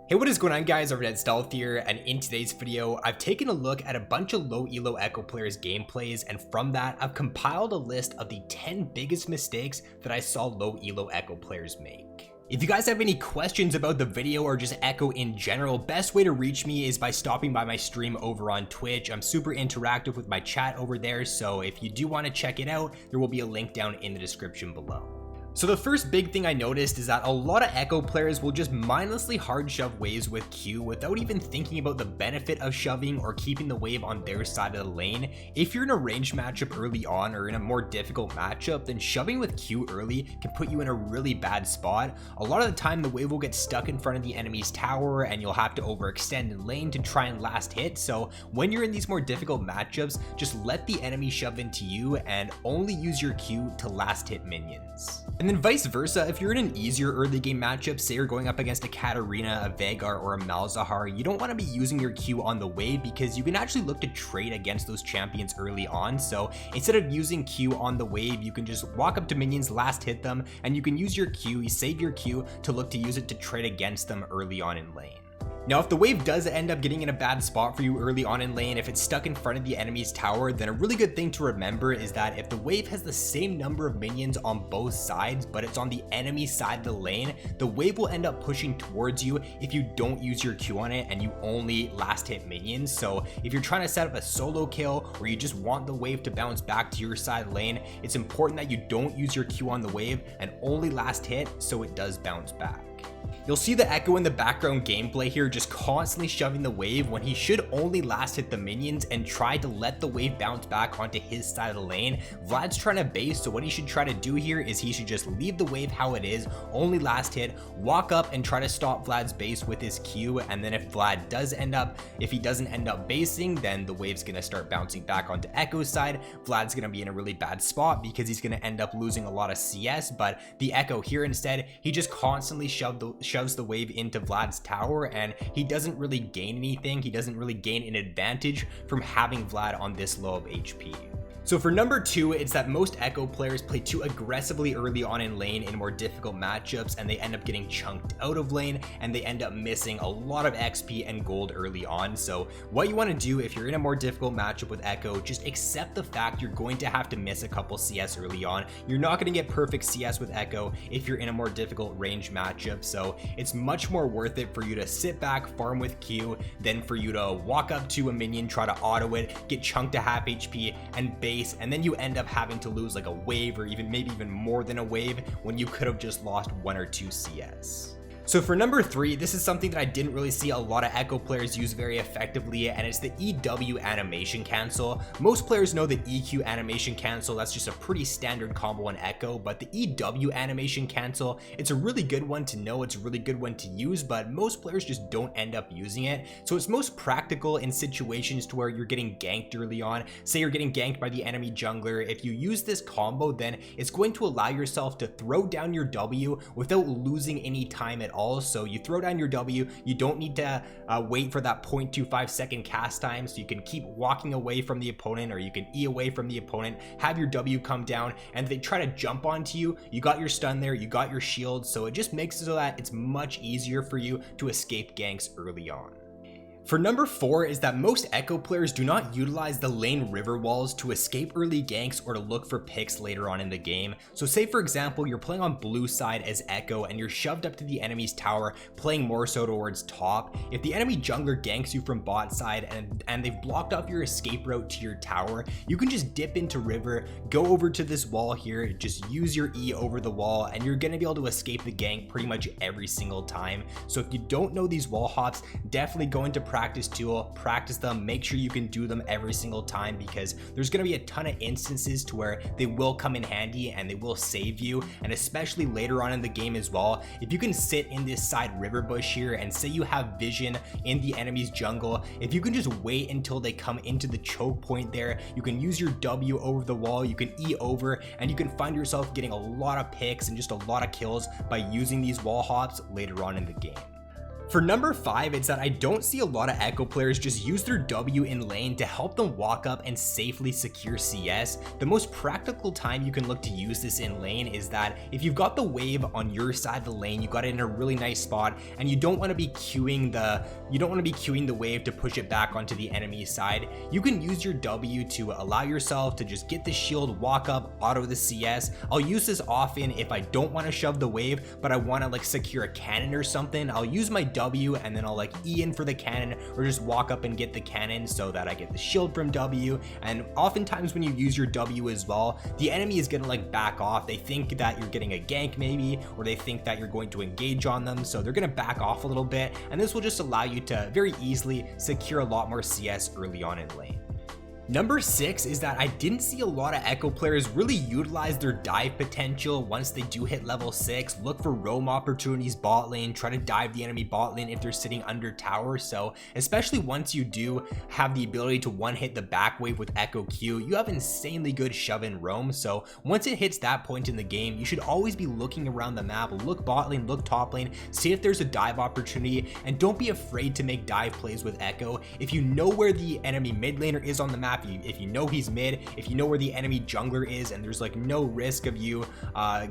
Hey, what is going on guys, RvzStealth here, and in today's video, I've taken a look at a bunch of low elo Ekko players gameplays, and from that, I've compiled a list of the 10 biggest mistakes that I saw low elo Ekko players make. If you guys have any questions about the video or just Ekko in general, best way to reach me is by stopping by my stream over on Twitch. I'm super interactive with my chat over there, so if you do want to check it out, there will be a link down in the description below. So the first big thing I noticed is that a lot of Ekko players will just mindlessly hard shove waves with Q without even thinking about the benefit of shoving or keeping the wave on their side of the lane. If you're in a ranged matchup early on or in a more difficult matchup, then shoving with Q early can put you in a really bad spot. A lot of the time the wave will get stuck in front of the enemy's tower and you'll have to overextend in lane to try and last hit. So when you're in these more difficult matchups, just let the enemy shove into you and only use your Q to last hit minions. And then vice versa, if you're in an easier early game matchup, say you're going up against a Katarina, a Veigar, or a Malzahar, you don't want to be using your Q on the wave because you can actually look to trade against those champions early on. So instead of using Q on the wave, you can just walk up to minions, last hit them, and you can use your Q, you save your Q to look to use it to trade against them early on in lane. Now, if the wave does end up getting in a bad spot for you early on in lane, if it's stuck in front of the enemy's tower, then a really good thing to remember is that if the wave has the same number of minions on both sides, but it's on the enemy side of the lane, the wave will end up pushing towards you if you don't use your Q on it and you only last hit minions. So if you're trying to set up a solo kill or you just want the wave to bounce back to your side lane, it's important that you don't use your Q on the wave and only last hit so it does bounce back. You'll see the Ekko in the background gameplay here just constantly shoving the wave when he should only last hit the minions and try to let the wave bounce back onto his side of the lane. Vlad's trying to base, so what he should try to do here is he should just leave the wave how it is, only last hit, walk up and try to stop Vlad's base with his Q, and then if Vlad does if he doesn't end up basing, then the wave's gonna start bouncing back onto Ekko's side. Vlad's gonna be in a really bad spot because he's gonna end up losing a lot of CS, but the Ekko here instead, he just constantly shoves the wave into Vlad's tower and he doesn't really gain anything. He doesn't really gain an advantage from having Vlad on this low of HP. So for number 2, it's that most Ekko players play too aggressively early on in lane in more difficult matchups and they end up getting chunked out of lane and they end up missing a lot of XP and gold early on. So what you want to do if you're in a more difficult matchup with Ekko, just accept the fact you're going to have to miss a couple CS early on. You're not going to get perfect CS with Ekko if you're in a more difficult range matchup. So it's much more worth it for you to sit back, farm with Q, than for you to walk up to a minion, try to auto it, get chunked to half HP and base, and then you end up having to lose like a wave or maybe even more than a wave when you could have just lost 1 or 2 CS. So for number 3, this is something that I didn't really see a lot of Ekko players use very effectively, and it's the EW animation cancel. Most players know the EQ animation cancel, that's just a pretty standard combo on Ekko, but the EW animation cancel, it's a really good one to know, it's a really good one to use, but most players just don't end up using it. So it's most practical in situations to where you're getting ganked early on. Say you're getting ganked by the enemy jungler. If you use this combo, then it's going to allow yourself to throw down your W without losing any time at all. So you throw down your W, you don't need to wait for that 0.25 second cast time, so you can keep walking away from the opponent or you can E away from the opponent, have your W come down, and if they try to jump onto you, you got your stun there, you got your shield, so it just makes it so that it's much easier for you to escape ganks early on. For number 4 is that most Ekko players do not utilize the lane river walls to escape early ganks or to look for picks later on in the game. So say for example you're playing on blue side as Ekko and you're shoved up to the enemy's tower playing more so towards top. If the enemy jungler ganks you from bot side and they've blocked off your escape route to your tower, you can just dip into river, go over to this wall here, just use your E over the wall, and you're gonna be able to escape the gank pretty much every single time. So if you don't know these wall hops, definitely go into practice tool, practice them, make sure you can do them every single time because there's going to be a ton of instances to where they will come in handy and they will save you, and especially later on in the game as well. If you can sit in this side river bush here and say you have vision in the enemy's jungle, if you can just wait until they come into the choke point there, you can use your W over the wall, you can E over, and you can find yourself getting a lot of picks and just a lot of kills by using these wall hops later on in the game. For number 5, it's that I don't see a lot of Ekko players just use their W in lane to help them walk up and safely secure CS. The most practical time you can look to use this in lane is that if you've got the wave on your side of the lane, you got it in a really nice spot, and you don't want to be queuing the wave to push it back onto the enemy side. You can use your W to allow yourself to just get the shield, walk up, auto the CS. I'll use this often if I don't want to shove the wave, but I want to like secure a cannon or something. I'll use my W and then I'll like E in for the cannon, or just walk up and get the cannon so that I get the shield from W. And oftentimes when you use your W as well, the enemy is gonna like back off. They think that you're getting a gank maybe, or they think that you're going to engage on them, so they're gonna back off a little bit, and this will just allow you to very easily secure a lot more CS early on in lane. Number 6 is that I didn't see a lot of Ekko players really utilize their dive potential once they do hit level 6. Look for roam opportunities bot lane, try to dive the enemy bot lane if they're sitting under tower. So especially once you do have the ability to one hit the back wave with Ekko Q, you have insanely good shove and roam. So once it hits that point in the game, you should always be looking around the map, look bot lane, look top lane, see if there's a dive opportunity, and don't be afraid to make dive plays with Ekko. If you know where the enemy mid laner is on the map, if you know he's mid, if you know where the enemy jungler is, and there's like no risk of you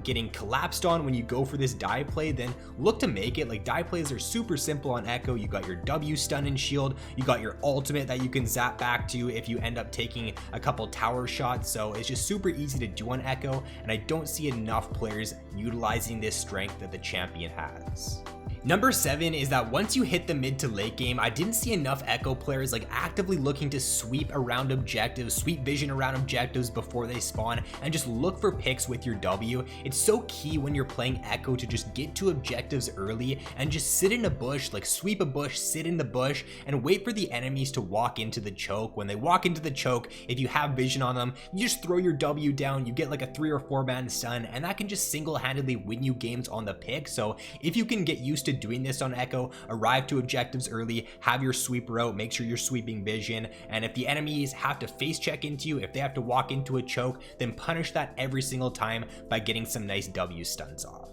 getting collapsed on when you go for this dive play, then look to make it. Like, dive plays are super simple on Ekko. You got your W stun and shield, you got your ultimate that you can zap back to if you end up taking a couple tower shots. So it's just super easy to do on Ekko, and I don't see enough players utilizing this strength that the champion has. Number 7 is that once you hit the mid to late game, I didn't see enough Ekko players like actively looking to sweep around objectives, sweep vision around objectives before they spawn, and just look for picks with your W. It's so key when you're playing Ekko to just get to objectives early and just sit in a bush, like sweep a bush, sit in the bush, and wait for the enemies to walk into the choke. When they walk into the choke, if you have vision on them, you just throw your W down, you get like a 3 or 4 man stun, and that can just single-handedly win you games on the pick. So if you can get used to doing this on Ekko, arrive to objectives early, have your sweeper out, make sure you're sweeping vision, and if the enemies have to face check into you, if they have to walk into a choke, then punish that every single time by getting some nice W stuns off.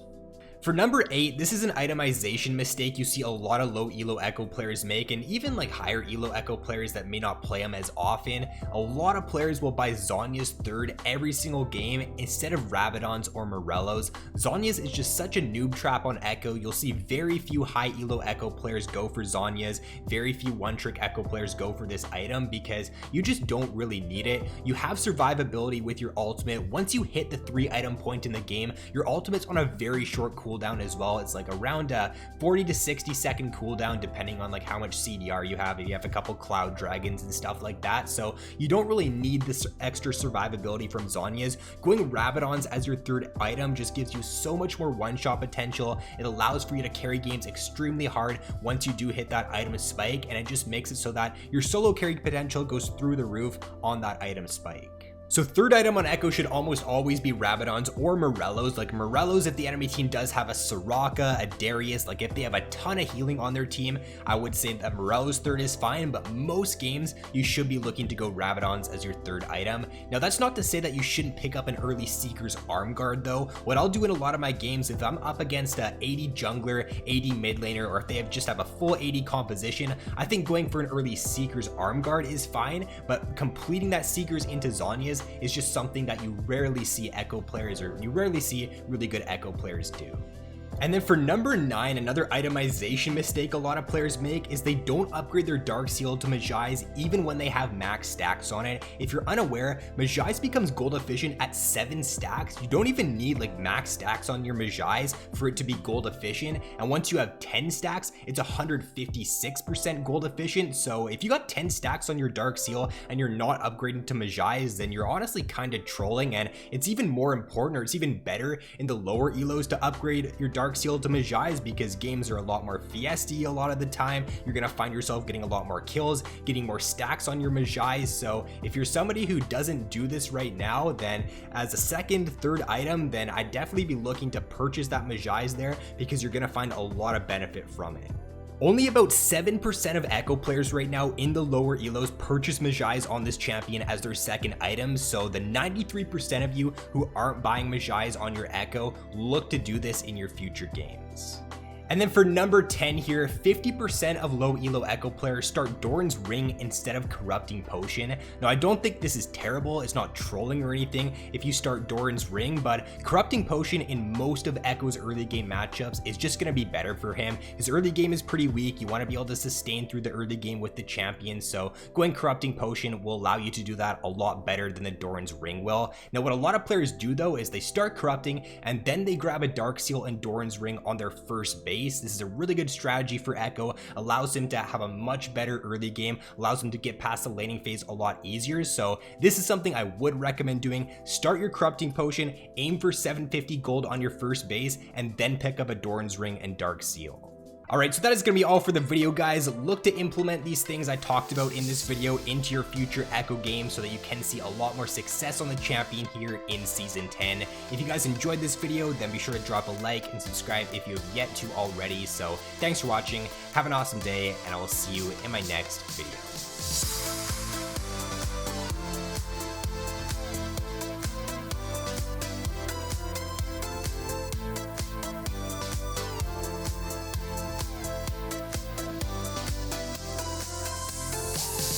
For number 8, this is an itemization mistake you see a lot of low elo Ekko players make, and even like higher elo Ekko players that may not play them as often. A lot of players will buy Zhonya's third every single game instead of Rabadon's or Morello's. Zhonya's is just such a noob trap on Ekko. You'll see very few high elo Ekko players go for Zhonya's, very few one trick Ekko players go for this item because you just don't really need it. You have survivability with your ultimate. Once you hit the 3 item point in the game, your ultimate's on a very short cooldown as well. It's like around a 40 to 60 second cooldown depending on like how much CDR you have, if you have a couple cloud dragons and stuff like that. So you don't really need this extra survivability from Zhonya's. Going Rabadon's as your third item just gives you so much more one-shot potential. It allows for you to carry games extremely hard once you do hit that item spike, and it just makes it so that your solo carry potential goes through the roof on that item spike. So third item on Ekko should almost always be Rabadon's or Morello's. Like Morello's if the enemy team does have a Soraka, a Darius, like if they have a ton of healing on their team, I would say that Morello's third is fine, but most games you should be looking to go Rabadon's as your third item. Now that's not to say that you shouldn't pick up an early Seeker's arm guard though. What I'll do in a lot of my games, if I'm up against a 80 jungler, 80 mid laner, or if they just have a full 80 composition, I think going for an early Seeker's arm guard is fine, but completing that Seeker's into Zhonya's is just something that you rarely see Ekko players, or you rarely see really good Ekko players do. And then for number 9, another itemization mistake a lot of players make is they don't upgrade their Dark Seal to Mejai's even when they have max stacks on it. If you're unaware, Mejai's becomes gold efficient at 7 stacks. You don't even need like max stacks on your Mejai's for it to be gold efficient. And once you have 10 stacks, it's 156% gold efficient. So if you got 10 stacks on your Dark Seal and you're not upgrading to Mejai's, then you're honestly kind of trolling. And it's even more important, or it's even better in the lower elos to upgrade your Dark Seal to Mejai's, because games are a lot more fiesty a lot of the time. You're gonna find yourself getting a lot more kills, getting more stacks on your Mejai's. So if you're somebody who doesn't do this right now, then as a second, third item, then I'd definitely be looking to purchase that Mejai's there, because you're gonna find a lot of benefit from it. Only about 7% of Ekko players right now in the lower elos purchase Mejai's on this champion as their second item, so the 93% of you who aren't buying Mejai's on your Ekko, look to do this in your future games. And then for number 10 here, 50% of low elo Echo players start Doran's Ring instead of Corrupting Potion. Now I don't think this is terrible, it's not trolling or anything if you start Doran's Ring, but Corrupting Potion in most of Echo's early game matchups is just going to be better for him. His early game is pretty weak, you want to be able to sustain through the early game with the champion, so going Corrupting Potion will allow you to do that a lot better than the Doran's Ring will. Now what a lot of players do though is they start Corrupting and then they grab a Dark Seal and Doran's Ring on their first base. This is a really good strategy for Ekko, allows him to have a much better early game, allows him to get past the laning phase a lot easier. So this is something I would recommend doing. Start your Corrupting Potion, aim for 750 gold on your first base, and then pick up a Doran's Ring and Dark Seal. Alright, so that is going to be all for the video, guys. Look to implement these things I talked about in this video into your future Ekko games so that you can see a lot more success on the champion here in Season 10. If you guys enjoyed this video, then be sure to drop a like and subscribe if you have yet to already. So thanks for watching, have an awesome day, and I will see you in my next video.